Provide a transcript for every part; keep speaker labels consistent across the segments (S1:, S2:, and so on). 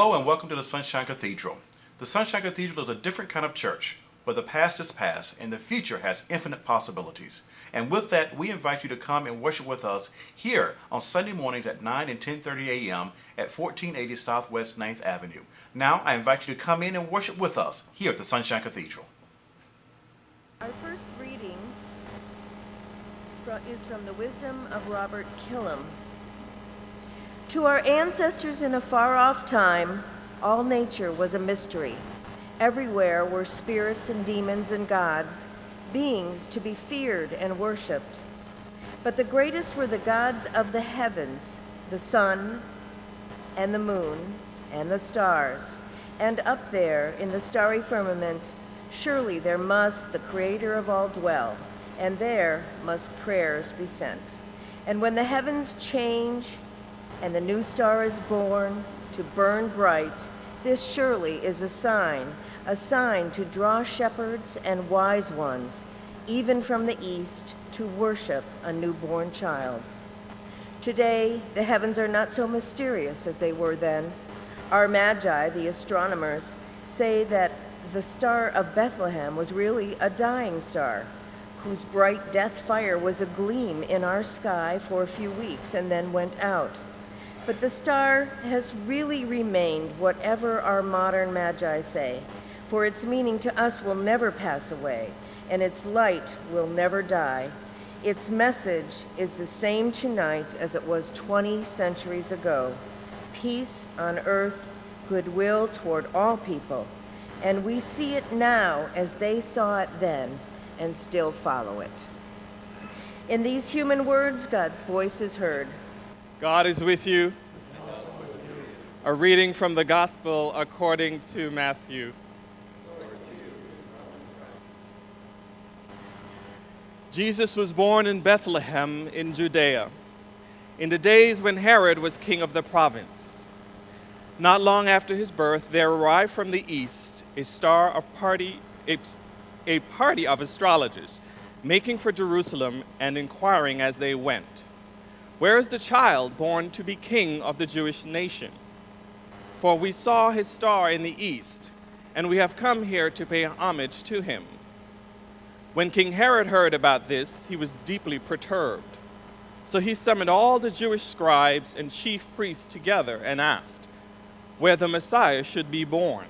S1: Hello and welcome to the Sunshine Cathedral. The Sunshine Cathedral is a different kind of church where the past is past and the future has infinite possibilities. And with that, we invite you to come and worship with us here on Sunday mornings at 9 and 10:30 a.m. at 1480 Southwest 9th Avenue. Now, I invite you to come in and worship with us here at the Sunshine Cathedral.
S2: Our first reading is from the Wisdom of Robert Killam. To our ancestors in a far-off time, all nature was a mystery. Everywhere were spirits and demons and gods, beings to be feared and worshipped. But the greatest were the gods of the heavens, the sun and the moon and the stars. And up there in the starry firmament, surely there must the Creator of all dwell, and there must prayers be sent. And when the heavens change and the new star is born to burn bright, this surely is a sign to draw shepherds and wise ones, even from the east, to worship a newborn child. Today, the heavens are not so mysterious as they were then. Our magi, the astronomers, say that the star of Bethlehem was really a dying star, whose bright death fire was a gleam in our sky for a few weeks and then went out. But the star has really remained whatever our modern magi say, for its meaning to us will never pass away, and its light will never die. Its message is the same tonight as it was 20 centuries ago: peace on earth, goodwill toward all people. And we see it now as they saw it then, and still follow it. In these human words, God's voice is heard.
S3: God is with you. A reading from the Gospel according to Matthew. Jesus was born in Bethlehem in Judea, in the days when Herod was king of the province. Not long after his birth, there arrived from the east a party of astrologers, making for Jerusalem and inquiring as they went, "Where is the child born to be king of the Jewish nation? For we saw his star in the east, and we have come here to pay homage to him." When King Herod heard about this, he was deeply perturbed. So he summoned all the Jewish scribes and chief priests together and asked where the Messiah should be born.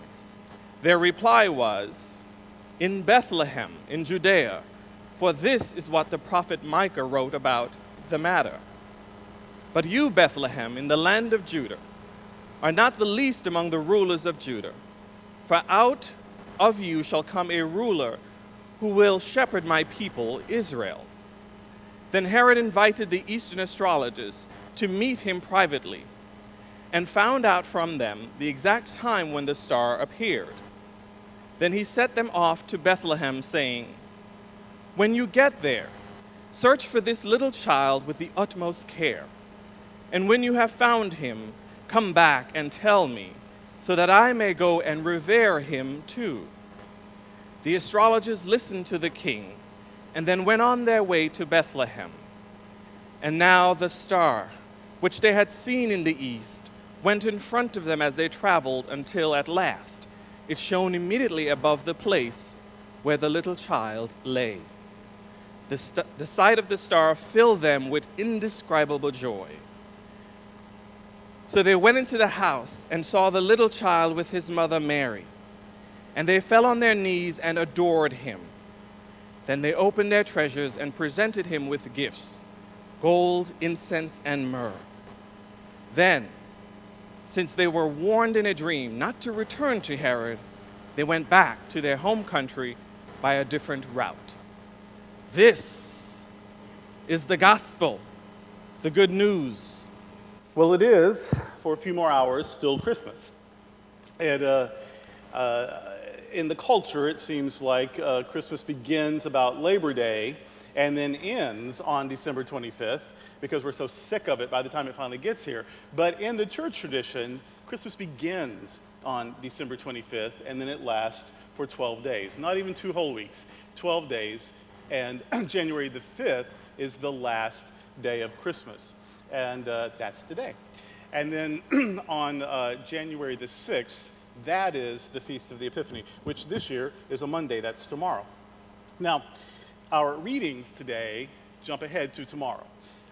S3: Their reply was, "In Bethlehem, in Judea, for this is what the prophet Micah wrote about the matter. But you, Bethlehem, in the land of Judah, are not the least among the rulers of Judah, for out of you shall come a ruler who will shepherd my people, Israel." Then Herod invited the eastern astrologers to meet him privately and found out from them the exact time when the star appeared. Then he sent them off to Bethlehem, saying, "When you get there, search for this little child with the utmost care. And when you have found him, come back and tell me, so that I may go and revere him too." The astrologers listened to the king and then went on their way to Bethlehem. And now the star, which they had seen in the east, went in front of them as they traveled until at last it shone immediately above the place where the little child lay. The sight of the star filled them with indescribable joy. So they went into the house and saw the little child with his mother Mary, and they fell on their knees and adored him. Then they opened their treasures and presented him with gifts, gold, incense, and myrrh. Then, since they were warned in a dream not to return to Herod, they went back to their home country by a different route. This is the gospel, the good news.
S4: Well, it is, for a few more hours, still Christmas. And in the culture, it seems like Christmas begins about Labor Day and then ends on December 25th because we're so sick of it by the time it finally gets here. But in the church tradition, Christmas begins on December 25th and then it lasts for 12 days. Not even 2 whole weeks, 12 days. And January the 5th is the last day of Christmas. And that's today. And then on January the 6th, that is the Feast of the Epiphany, which this year is a Monday. That's tomorrow. Now, our readings today jump ahead to tomorrow.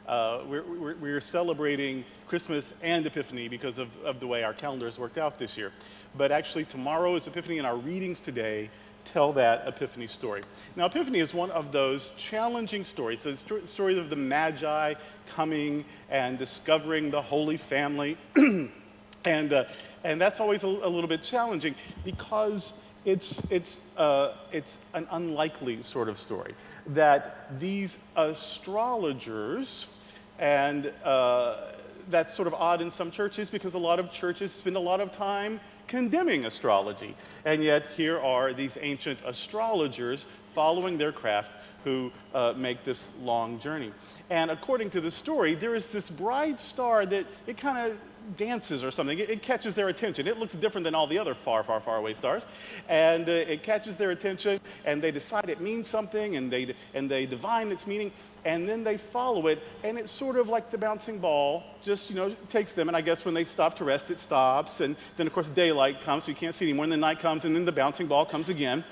S4: We're celebrating Christmas and Epiphany because of the way our calendars worked out this year. But actually, tomorrow is Epiphany, and our readings today tell that Epiphany story. Now, Epiphany is one of those challenging stories, the stories of the Magi coming and discovering the Holy Family. And that's always a little bit challenging because it's an unlikely sort of story. That these astrologers, and that's sort of odd in some churches because a lot of churches spend a lot of time condemning astrology. And yet here are these ancient astrologers following their craft who make this long journey. And according to the story, there is this bright star that it kind of dances or something. It catches their attention. It looks different than all the other far, far, far away stars. And it catches their attention, and they decide it means something, and they divine its meaning, and then they follow it, and it's sort of like the bouncing ball, just, takes them, and I guess when they stop to rest, it stops, and then, of course, daylight comes, so you can't see anymore, and then night comes, and then the bouncing ball comes again.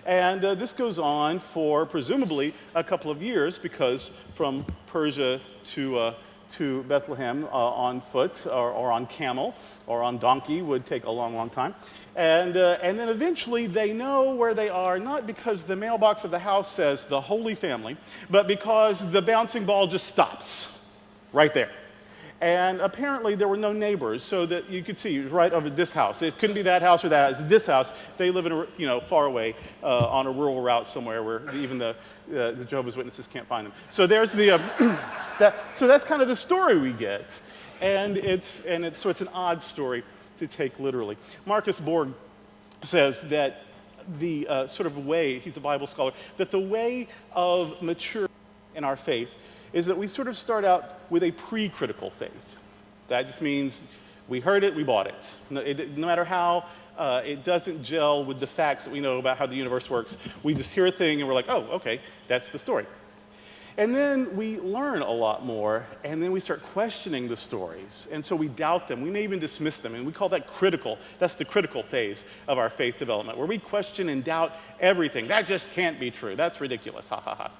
S4: And this goes on for presumably a couple of years, because from Persia to Bethlehem on foot or on camel or on donkey would take a long, long time. And then eventually they know where they are, not because the mailbox of the house says the Holy Family, but because the bouncing ball just stops right there. And apparently there were no neighbors, so that you could see it was right over this house. It couldn't be that house or that house. This house, they live in far away on a rural route somewhere where even the Jehovah's Witnesses can't find them. So there's the so that's kind of the story we get, and it's an odd story to take literally. Marcus Borg says that the sort of way, he's a Bible scholar, that the way of maturity in our faith is that we sort of start out with a pre-critical faith. That just means we heard it, we bought it. No matter how it doesn't gel with the facts that we know about how the universe works, we just hear a thing and we're like, oh, okay, that's the story. And then we learn a lot more, and then we start questioning the stories. And so we doubt them. We may even dismiss them, and we call that critical. That's the critical phase of our faith development, where we question and doubt everything. That just can't be true. That's ridiculous, ha, ha, ha.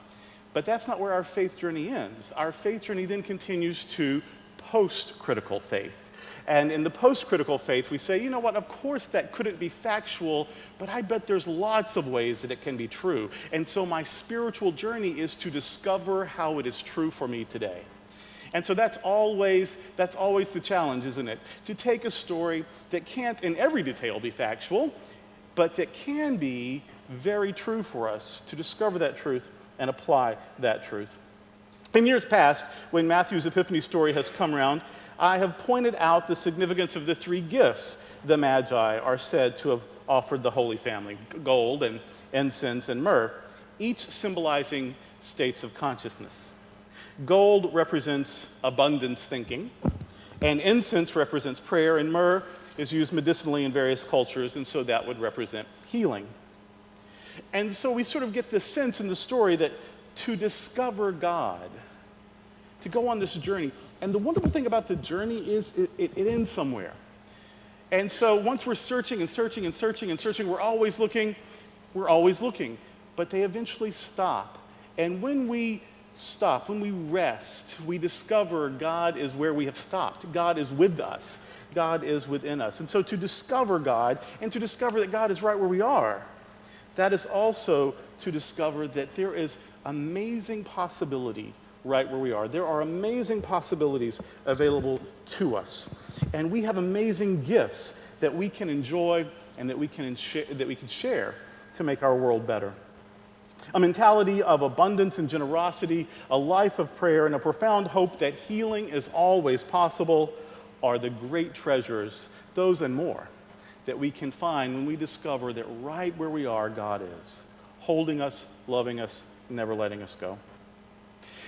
S4: But that's not where our faith journey ends. Our faith journey then continues to post-critical faith. And in the post-critical faith, we say, you know what, of course that couldn't be factual, but I bet there's lots of ways that it can be true. And so my spiritual journey is to discover how it is true for me today. And so that's always the challenge, isn't it? To take a story that can't in every detail be factual, but that can be very true for us, to discover that truth and apply that truth. In years past, when Matthew's Epiphany story has come around, I have pointed out the significance of the three gifts the Magi are said to have offered the Holy Family: gold and incense and myrrh, each symbolizing states of consciousness. Gold represents abundance thinking, and incense represents prayer, and myrrh is used medicinally in various cultures, and so that would represent healing. And so we sort of get this sense in the story that to discover God, to go on this journey, and the wonderful thing about the journey is it ends somewhere. And so once we're searching and searching and searching and searching, we're always looking, but they eventually stop. And when we stop, when we rest, we discover God is where we have stopped. God is with us. God is within us. And so to discover God, and to discover that God is right where we are, that is also to discover that there is amazing possibility right where we are. There are amazing possibilities available to us. And we have amazing gifts that we can enjoy and that we can share to make our world better. A mentality of abundance and generosity, a life of prayer, and a profound hope that healing is always possible are the great treasures, those and more, that we can find when we discover that right where we are, God is, holding us, loving us, never letting us go.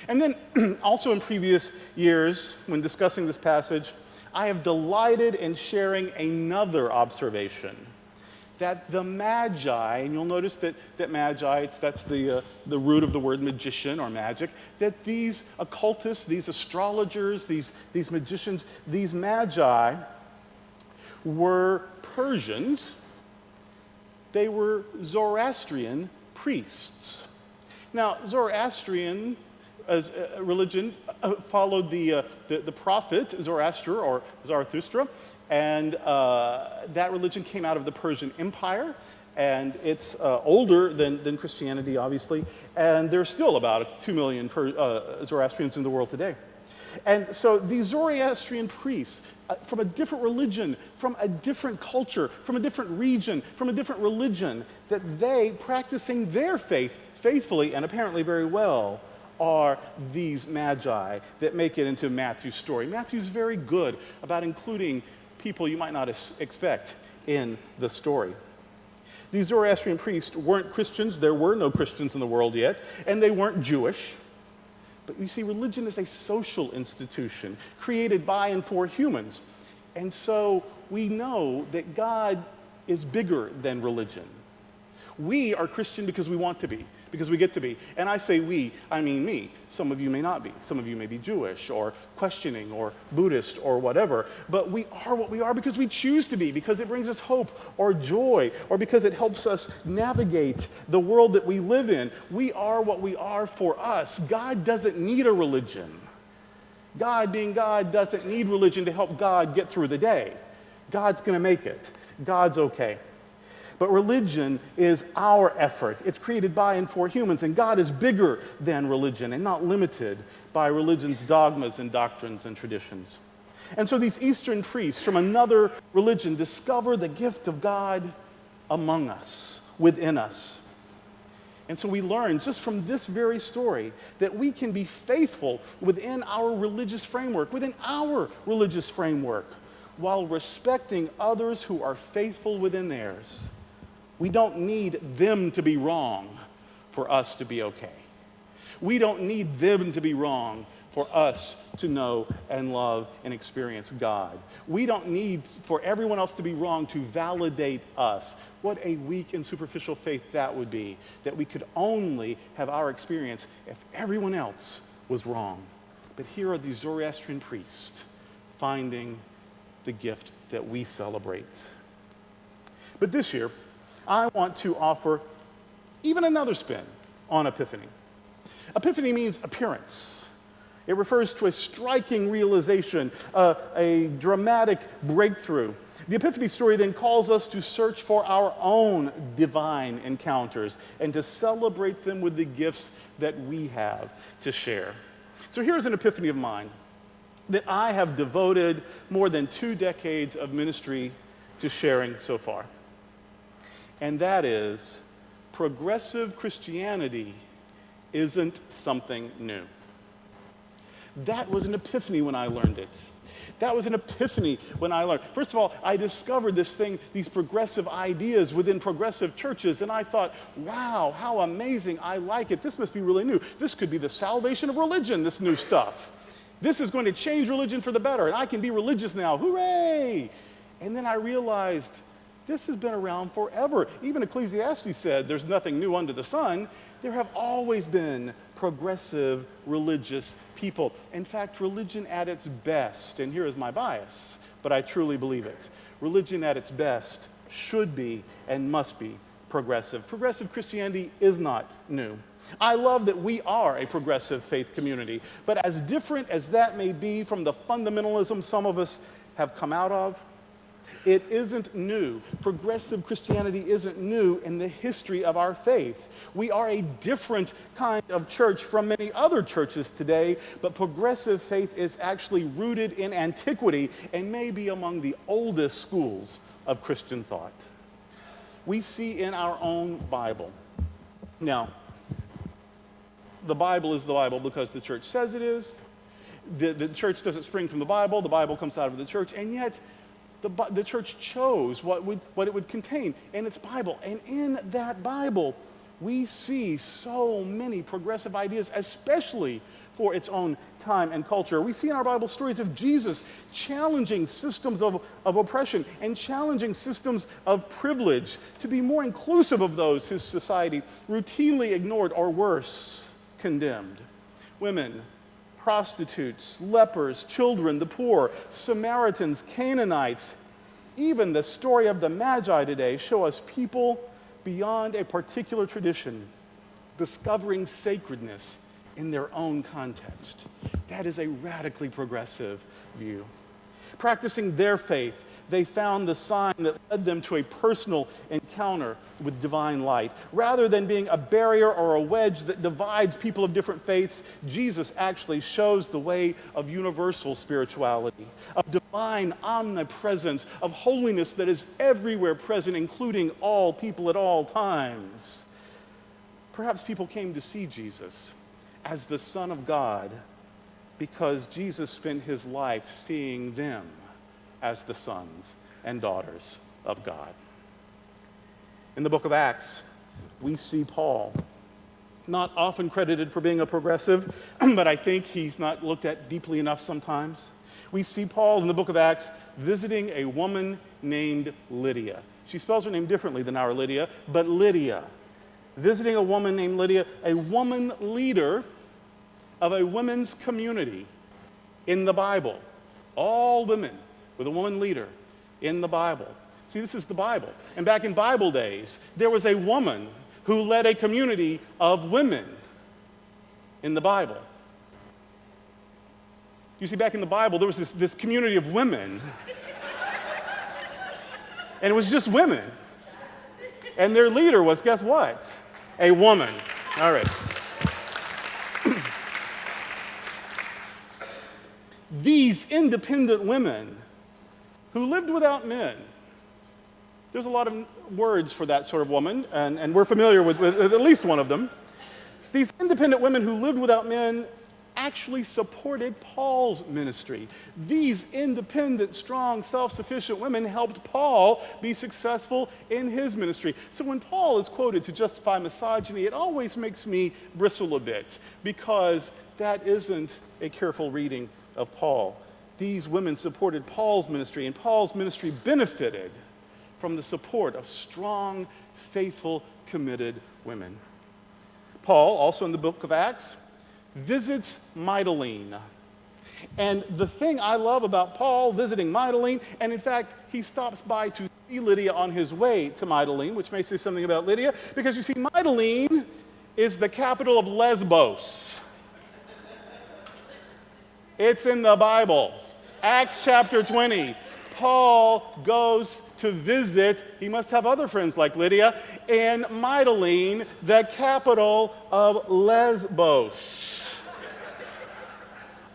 S4: And then also in previous years, when discussing this passage, I have delighted in sharing another observation that the Magi, and you'll notice that Magi, that's the root of the word magician or magic, that these occultists, these astrologers, these magicians, these Magi were Persians. They were Zoroastrian priests. Now, Zoroastrian as a religion followed the prophet Zoroaster or Zarathustra, and that religion came out of the Persian Empire, and it's older than Christianity, obviously, and there's still about 2 million Zoroastrians in the world today. And so these Zoroastrian priests, from a different religion, from a different culture, from a different region, from a different religion, that they, practicing their faith faithfully and apparently very well, are these Magi that make it into Matthew's story. Matthew's very good about including people you might not expect in the story. These Zoroastrian priests weren't Christians. There were no Christians in the world yet, and they weren't Jewish. But you see, religion is a social institution created by and for humans. And so we know that God is bigger than religion. We are Christian because we want to be, because we get to be. And I say we, I mean me. Some of you may not be. Some of you may be Jewish or questioning or Buddhist or whatever. But we are what we are because we choose to be, because it brings us hope or joy, or because it helps us navigate the world that we live in. We are what we are for us. God doesn't need a religion. God, being God, doesn't need religion to help God get through the day. God's going to make it. God's okay. But religion is our effort. It's created by and for humans, and God is bigger than religion and not limited by religion's dogmas and doctrines and traditions. And so these Eastern priests from another religion discover the gift of God among us, within us. And so we learn just from this very story that we can be faithful within our religious framework, while respecting others who are faithful within theirs. We don't need them to be wrong for us to be okay. We don't need them to be wrong for us to know and love and experience God. We don't need for everyone else to be wrong to validate us. What a weak and superficial faith that would be, that we could only have our experience if everyone else was wrong. But here are these Zoroastrian priests finding the gift that we celebrate. But this year, I want to offer even another spin on Epiphany. Epiphany means appearance. It refers to a striking realization, a dramatic breakthrough. The Epiphany story then calls us to search for our own divine encounters and to celebrate them with the gifts that we have to share. So here's an epiphany of mine that I have devoted more than 2 decades of ministry to sharing so far. And that is, progressive Christianity isn't something new. That was an epiphany when I learned it. That was an epiphany when I learned. First of all, I discovered these progressive ideas within progressive churches, and I thought, wow, how amazing, I like it. This must be really new. This could be the salvation of religion, this new stuff. This is going to change religion for the better, and I can be religious now, hooray! And then I realized, this has been around forever. Even Ecclesiastes said there's nothing new under the sun. There have always been progressive religious people. In fact, religion at its best, and here is my bias, but I truly believe it. Religion at its best should be and must be progressive. Progressive Christianity is not new. I love that we are a progressive faith community, but as different as that may be from the fundamentalism some of us have come out of, it isn't new. Progressive Christianity isn't new in the history of our faith. We are a different kind of church from many other churches today, but progressive faith is actually rooted in antiquity and may be among the oldest schools of Christian thought. We see in our own Bible. Now, the Bible is the Bible because the church says it is. The church doesn't spring from the Bible comes out of the church, and yet the church chose what it would contain in its Bible. And in that Bible, we see so many progressive ideas, especially for its own time and culture. We see in our Bible stories of Jesus challenging systems of oppression and challenging systems of privilege to be more inclusive of those his society routinely ignored or worse, condemned. Women, prostitutes, lepers, children, the poor, Samaritans, Canaanites, even the story of the Magi today show us people beyond a particular tradition, discovering sacredness in their own context. That is a radically progressive view. Practicing their faith, they found the sign that led them to a personal encounter with divine light. Rather than being a barrier or a wedge that divides people of different faiths, Jesus actually shows the way of universal spirituality, of divine omnipresence, of holiness that is everywhere present, including all people at all times. Perhaps people came to see Jesus as the Son of God because Jesus spent his life seeing them as the sons and daughters of God. In the book of Acts, we see Paul, not often credited for being a progressive, but I think he's not looked at deeply enough sometimes. We see Paul in the book of Acts visiting a woman named Lydia. She spells her name differently than our Lydia, but Lydia. Visiting a woman named Lydia, a woman leader of a women's community in the Bible. All women with a woman leader in the Bible. See, this is the Bible. And back in Bible days, there was a woman who led a community of women in the Bible. You see, back in the Bible, there was this community of women. And it was just women. And their leader was, guess what? A woman. All right. These independent women who lived without men. There's a lot of words for that sort of woman, and we're familiar with at least one of them. These independent women who lived without men actually supported Paul's ministry. These independent, strong, self-sufficient women helped Paul be successful in his ministry. So when Paul is quoted to justify misogyny, it always makes me bristle a bit, because that isn't a careful reading of Paul. These women supported Paul's ministry, and Paul's ministry benefited from the support of strong, faithful, committed women. Paul, also in the book of Acts, visits Mytilene. And the thing I love about Paul visiting Mytilene, and in fact, he stops by to see Lydia on his way to Mytilene, which may say something about Lydia, because you see, Mytilene is the capital of Lesbos. It's in the Bible. Acts chapter 20. Paul goes to visit, he must have other friends like Lydia, in Mytilene, the capital of Lesbos.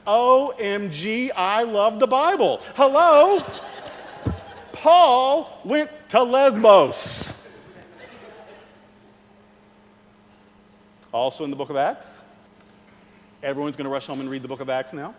S4: OMG, I love the Bible. Hello? Paul went to Lesbos. Also in the book of Acts. Everyone's going to rush home and read the book of Acts now.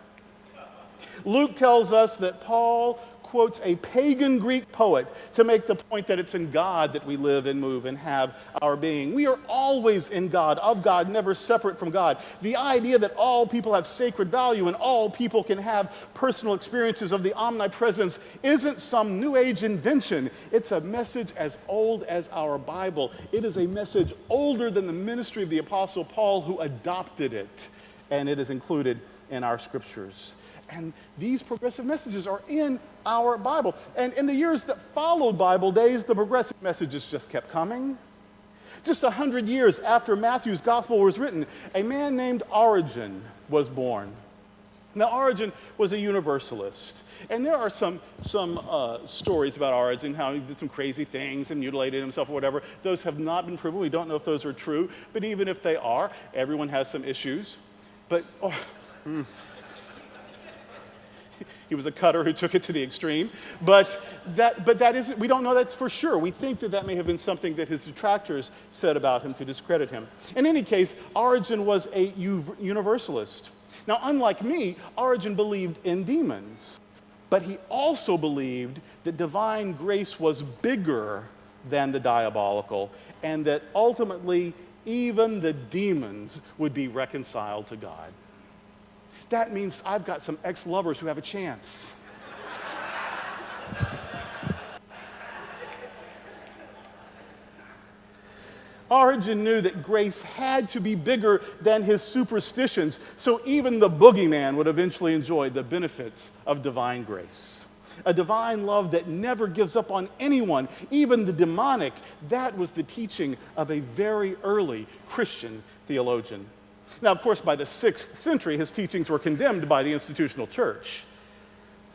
S4: Luke tells us that Paul quotes a pagan Greek poet to make the point that it's in God that we live and move and have our being. We are always in God, of God, never separate from God. The idea that all people have sacred value and all people can have personal experiences of the omnipresence isn't some New Age invention. It's a message as old as our Bible. It is a message older than the ministry of the Apostle Paul, who adopted it, and it is included in our scriptures. And these progressive messages are in our Bible. And in the years that followed Bible days, the progressive messages just kept coming. Just 100 years after Matthew's gospel was written, a man named Origen was born. Now, Origen was a universalist. And there are some stories about Origen, how he did some crazy things and mutilated himself or whatever. Those have not been proven. We don't know if those are true. But even if they are, everyone has some issues. But he was a cutter who took it to the extreme. But that isn't, we don't know that's for sure. We think that may have been something that his detractors said about him to discredit him. In any case, Origen was a universalist. Now, unlike me, Origen believed in demons. But he also believed that divine grace was bigger than the diabolical, and that ultimately even the demons would be reconciled to God. That means I've got some ex-lovers who have a chance. Origen knew that grace had to be bigger than his superstitions, so even the boogeyman would eventually enjoy the benefits of divine grace. A divine love that never gives up on anyone, even the demonic. That was the teaching of a very early Christian theologian. Now, of course, by the 6th century, his teachings were condemned by the institutional church.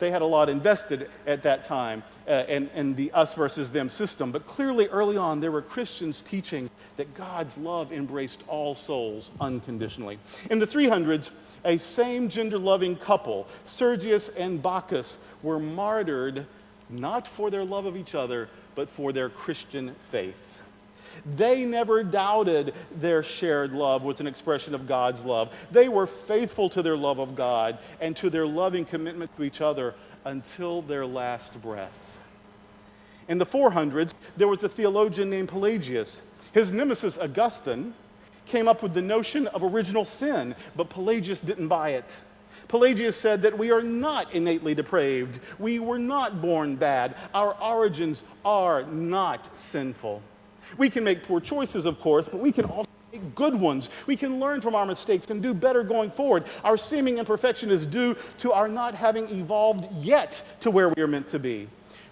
S4: They had a lot invested at that time in the us versus them system. But clearly, early on, there were Christians teaching that God's love embraced all souls unconditionally. In the 300s, a same-gender loving couple, Sergius and Bacchus, were martyred not for their love of each other, but for their Christian faith. They never doubted their shared love was an expression of God's love. They were faithful to their love of God and to their loving commitment to each other until their last breath. In the 400s, there was a theologian named Pelagius. His nemesis, Augustine, came up with the notion of original sin, but Pelagius didn't buy it. Pelagius said that we are not innately depraved. We were not born bad. Our origins are not sinful. We can make poor choices, of course, but we can also make good ones. We can learn from our mistakes and do better going forward. Our seeming imperfection is due to our not having evolved yet to where we are meant to be.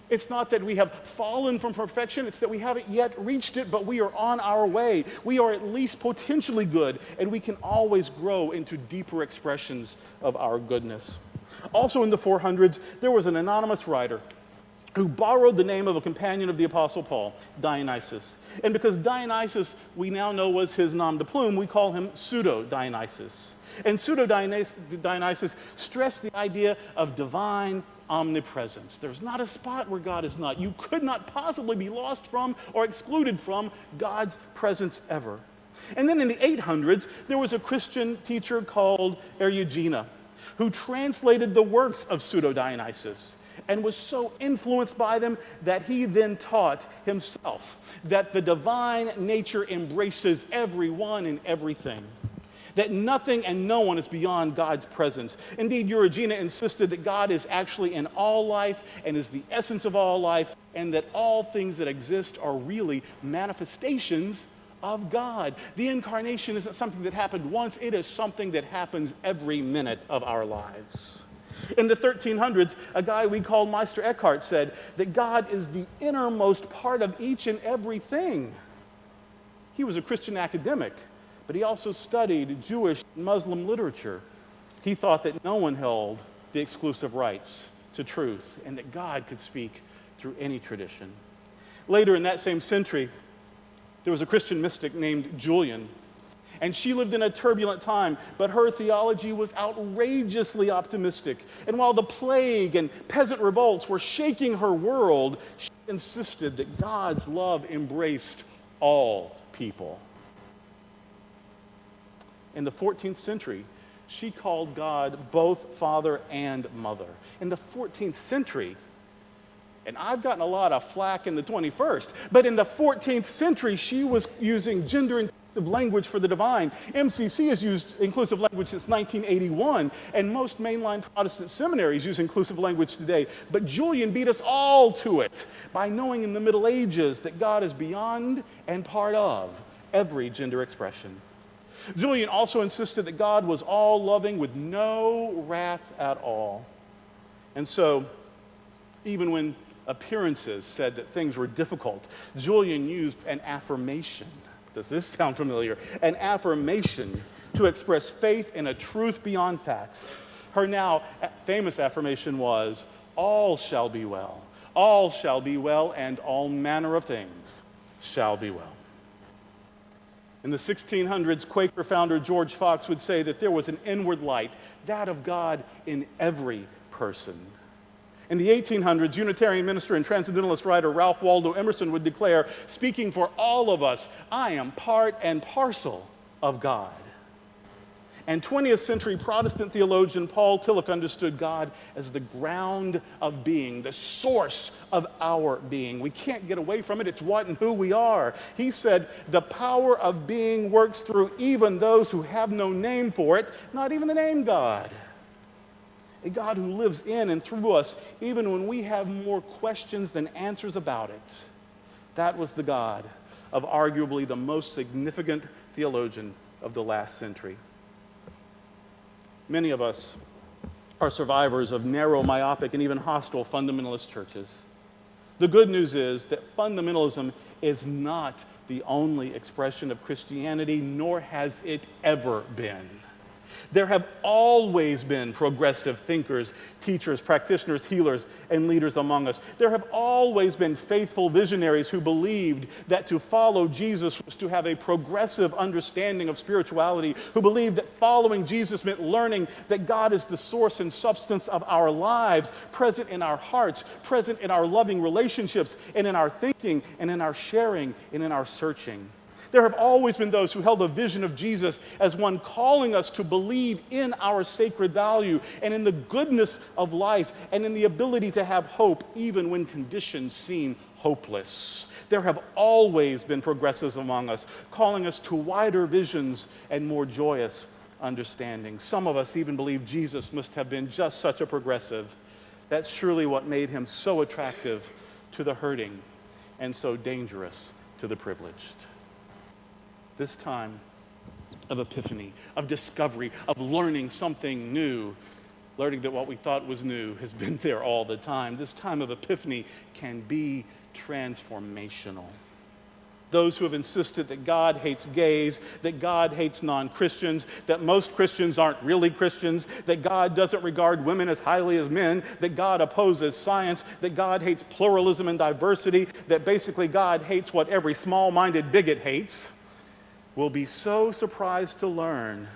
S4: It's not that we have fallen from perfection, it's that we haven't yet reached it, but we are on our way. We are at least potentially good, and we can always grow into deeper expressions of our goodness. Also in the 400s, there was an anonymous writer who borrowed the name of a companion of the Apostle Paul, Dionysius. And because Dionysius, we now know, was his nom de plume, we call him Pseudo-Dionysius. And Pseudo-Dionysius stressed the idea of divine omnipresence. There's not a spot where God is not. You could not possibly be lost from or excluded from God's presence ever. And then in the 800s, there was a Christian teacher called Eriugena who translated the works of Pseudo-Dionysius and was so influenced by them that he then taught himself that the divine nature embraces everyone and everything, that nothing and no one is beyond God's presence. Indeed, Eriugena insisted that God is actually in all life and is the essence of all life, and that all things that exist are really manifestations of God. The incarnation isn't something that happened once, it is something that happens every minute of our lives. In the 1300s, a guy we call Meister Eckhart said that God is the innermost part of each and everything. He was a Christian academic, but he also studied Jewish and Muslim literature. He thought that no one held the exclusive rights to truth and that God could speak through any tradition. Later in that same century, there was a Christian mystic named Julian, and she lived in a turbulent time, but her theology was outrageously optimistic. And while the plague and peasant revolts were shaking her world, she insisted that God's love embraced all people. In the 14th century, she called God both Father and Mother. In the 14th century, and I've gotten a lot of flack in the 21st, but in the 14th century, she was using gender-inclusive language for the divine. MCC has used inclusive language since 1981, and most mainline Protestant seminaries use inclusive language today. But Julian beat us all to it by knowing in the Middle Ages that God is beyond and part of every gender expression. Julian also insisted that God was all-loving with no wrath at all. And so, even when appearances said that things were difficult, Julian used an affirmation. Does this sound familiar? An affirmation to express faith in a truth beyond facts. Her now famous affirmation was, "All shall be well. All shall be well, and all manner of things shall be well." In the 1600s, Quaker founder George Fox would say that there was an inward light, that of God in every person. In the 1800s, Unitarian minister and transcendentalist writer Ralph Waldo Emerson would declare, speaking for all of us, "I am part and parcel of God." And 20th century Protestant theologian Paul Tillich understood God as the ground of being, the source of our being. We can't get away from it. It's what and who we are. He said, the power of being works through even those who have no name for it, not even the name God. A God who lives in and through us, even when we have more questions than answers about it. That was the God of arguably the most significant theologian of the last century. Many of us are survivors of narrow, myopic, and even hostile fundamentalist churches. The good news is that fundamentalism is not the only expression of Christianity, nor has it ever been. There have always been progressive thinkers, teachers, practitioners, healers, and leaders among us. There have always been faithful visionaries who believed that to follow Jesus was to have a progressive understanding of spirituality, who believed that following Jesus meant learning that God is the source and substance of our lives, present in our hearts, present in our loving relationships, and in our thinking, and in our sharing, and in our searching. There have always been those who held a vision of Jesus as one calling us to believe in our sacred value and in the goodness of life and in the ability to have hope even when conditions seem hopeless. There have always been progressives among us, calling us to wider visions and more joyous understanding. Some of us even believe Jesus must have been just such a progressive. That's surely what made him so attractive to the hurting and so dangerous to the privileged. This time of epiphany, of discovery, of learning something new, learning that what we thought was new has been there all the time. This time of epiphany can be transformational. Those who have insisted that God hates gays, that God hates non-Christians, that most Christians aren't really Christians, that God doesn't regard women as highly as men, that God opposes science, that God hates pluralism and diversity, that basically God hates what every small-minded bigot hates, will be so surprised to learn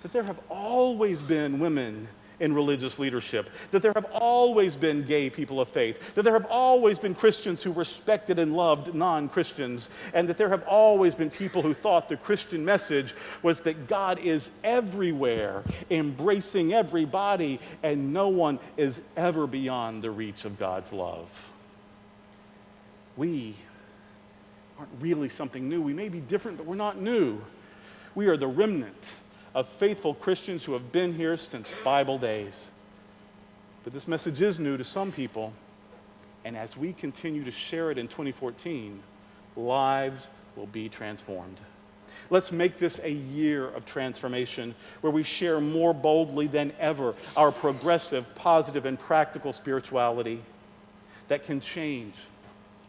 S4: that there have always been women in religious leadership, that there have always been gay people of faith, that there have always been Christians who respected and loved non-Christians, and that there have always been people who thought the Christian message was that God is everywhere, embracing everybody, and no one is ever beyond the reach of God's love. We aren't really something new. We may be different, but we're not new. We are the remnant of faithful Christians who have been here since Bible days. But this message is new to some people, and as we continue to share it in 2014, lives will be transformed. Let's make this a year of transformation where we share more boldly than ever our progressive, positive, and practical spirituality that can change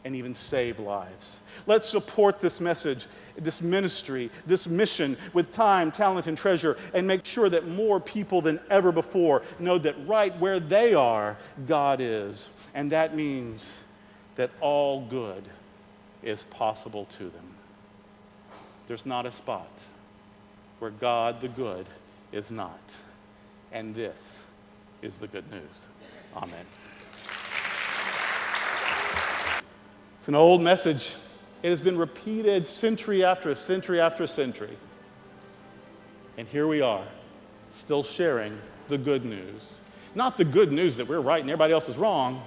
S4: and even save lives. Let's support this message, this ministry, this mission with time, talent, and treasure, and make sure that more people than ever before know that right where they are, God is. And that means that all good is possible to them. There's not a spot where God the good is not. And this is the good news. Amen. It's an old message. It has been repeated century after century after century. And here we are, still sharing the good news. Not the good news that we're right and everybody else is wrong,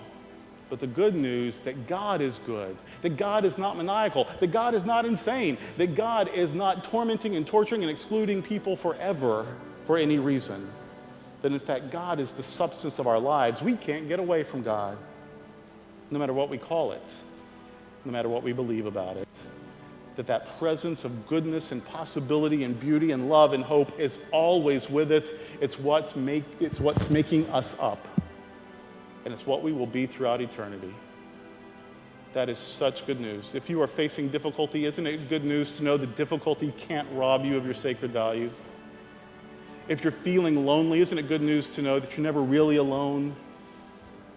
S4: but the good news that God is good, that God is not maniacal, that God is not insane, that God is not tormenting and torturing and excluding people forever for any reason. That in fact, God is the substance of our lives. We can't get away from God, no matter what we call it, no matter what we believe about it. That presence of goodness and possibility and beauty and love and hope is always with us. It's what's making us up. And it's what we will be throughout eternity. That is such good news. If you are facing difficulty, isn't it good news to know that difficulty can't rob you of your sacred value? If you're feeling lonely, isn't it good news to know that you're never really alone?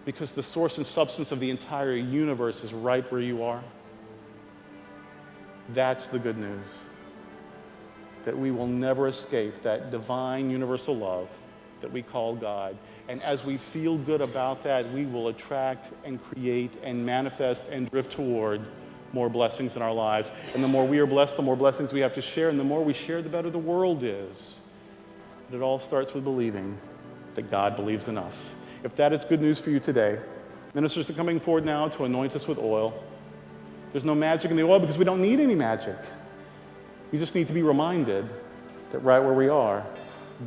S4: Because the source and substance of the entire universe is right where you are. That's the good news. That we will never escape that divine universal love that we call God. And as we feel good about that, we will attract and create and manifest and drift toward more blessings in our lives. And the more we are blessed, the more blessings we have to share. And the more we share, the better the world is. But it all starts with believing that God believes in us. If that is good news for you today, ministers are coming forward now to anoint us with oil. There's no magic in the oil because we don't need any magic. We just need to be reminded that right where we are,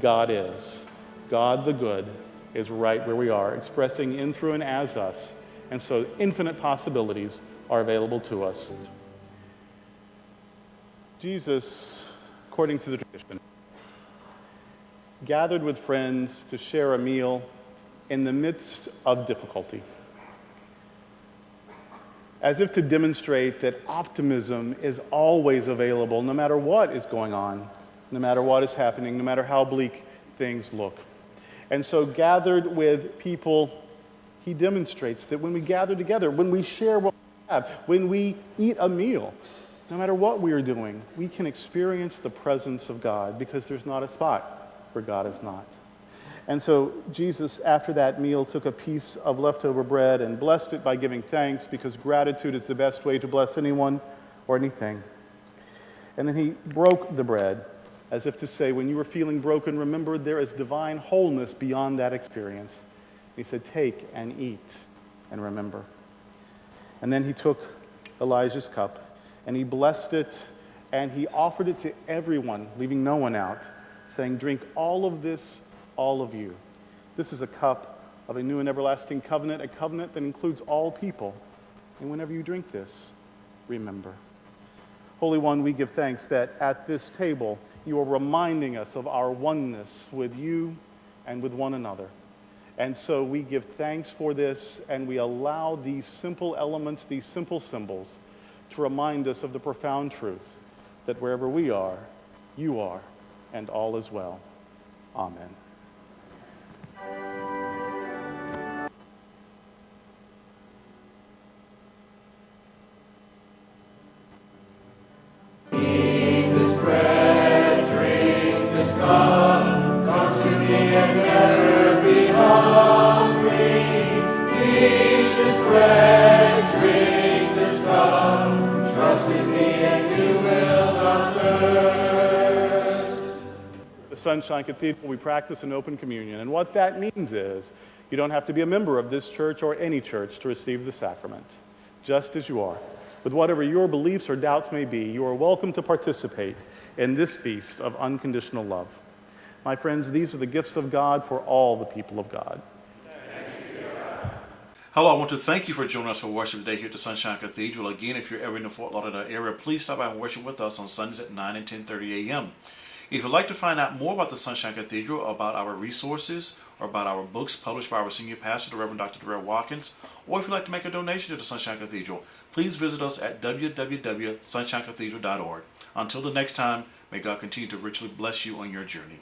S4: God is. God the good is right where we are, expressing in, through, and as us. And so infinite possibilities are available to us. Jesus, according to the tradition, gathered with friends to share a meal in the midst of difficulty, as if to demonstrate that optimism is always available no matter what is going on, no matter what is happening, no matter how bleak things look. And so gathered with people, he demonstrates that when we gather together, when we share what we have, when we eat a meal, no matter what we are doing, we can experience the presence of God because there's not a spot where God is not. And so Jesus, after that meal, took a piece of leftover bread and blessed it by giving thanks, because gratitude is the best way to bless anyone or anything. And then he broke the bread, as if to say, when you are feeling broken, remember there is divine wholeness beyond that experience. He said, take and eat and remember. And then he took Elijah's cup and he blessed it and he offered it to everyone, leaving no one out, saying, drink all of this, all of you. This is a cup of a new and everlasting covenant, a covenant that includes all people. And whenever you drink this, remember. Holy One, we give thanks that at this table, you are reminding us of our oneness with you and with one another. And so we give thanks for this, and we allow these simple elements, these simple symbols, to remind us of the profound truth that wherever we are, you are, and all is well. Amen. Sunshine Cathedral, we practice an open communion. And what that means is you don't have to be a member of this church or any church to receive the sacrament, just as you are. With whatever your beliefs or doubts may be, you are welcome to participate in this feast of unconditional love. My friends, these are the gifts of God for all the people of God.
S1: Hello, I want to thank you for joining us for worship today here at the Sunshine Cathedral. Again, if you're ever in the Fort Lauderdale area, please stop by and worship with us on Sundays at 9 and 10:30 a.m. If you'd like to find out more about the Sunshine Cathedral, about our resources, or about our books published by our senior pastor, the Reverend Dr. Durrell Watkins, or if you'd like to make a donation to the Sunshine Cathedral, please visit us at www.sunshinecathedral.org. Until the next time, may God continue to richly bless you on your journey.